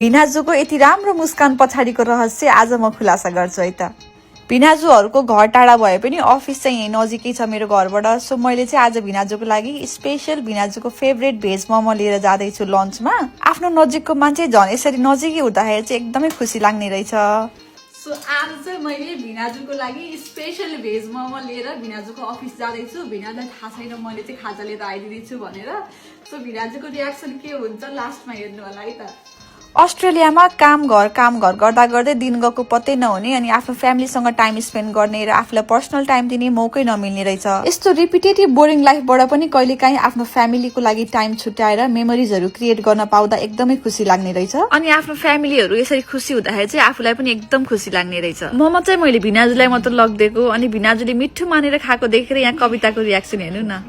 भिनाजुको यति राम्रो मुस्कान पछाडिको रहस्य आज म खुलासा गर्छु है त। भिनाजुहरूको घर टाढा भए पनि अफिस चाहिँ यही नजिकै छ मेरो घरबाट। सो मैले चाहिँ आज भिनाजुको लागि स्पेशल भिनाजुको फेभरेट भेज मोमो लिएर जाँदैछु लन्चमा। आफ्नो नजिकको मान्छे झन् यसरी नजिकै हुँदाखेरि चाहिँ एकदमै खुसी लाग्ने रहेछ। सो आज चाहिँ मैले भिनाजुको लागि स्पेशल भेज मोमो लिएर भिनाजुको अफिस जाँदैछु। भिनाजुलाई थाहा छैन मैले चाहिँ खाजा लिएर आइदिँदैछु भनेर। सो भिनाजुको रियाक्सन के हुन्छ लास्टमा हेर्नु होला है त। अस्ट्रेलियामा काम घर गर्दा गर्दै दिन गएको पत्तै नहुने अनि आफ्नो फ्यामिलीसँग टाइम स्पेन्ड गर्ने र आफूलाई पर्सनल टाइम दिने मौकै नमिल्ने रहेछ। यस्तो रिपिटेटिभ बोरिङ लाइफबाट पनि कहिलेकाहीँ आफ्नो फ्यामिलीको लागि टाइम छुट्याएर मेमोरिजहरू क्रिएट गर्न पाउँदा एकदमै खुसी लाग्ने रहेछ। अनि आफ्नो फ्यामिलीहरू यसरी खुसी हुँदाखेरि चाहिँ आफूलाई पनि एकदम खुसी लाग्ने रहेछ। मोमो चाहिँ मैले भिनाजुलाई मात्र लगिदिएको अनि भिनाजुले मिठो मानेर खाएको देखेर यहाँ कविताको रियाक्सन हेर्नु न।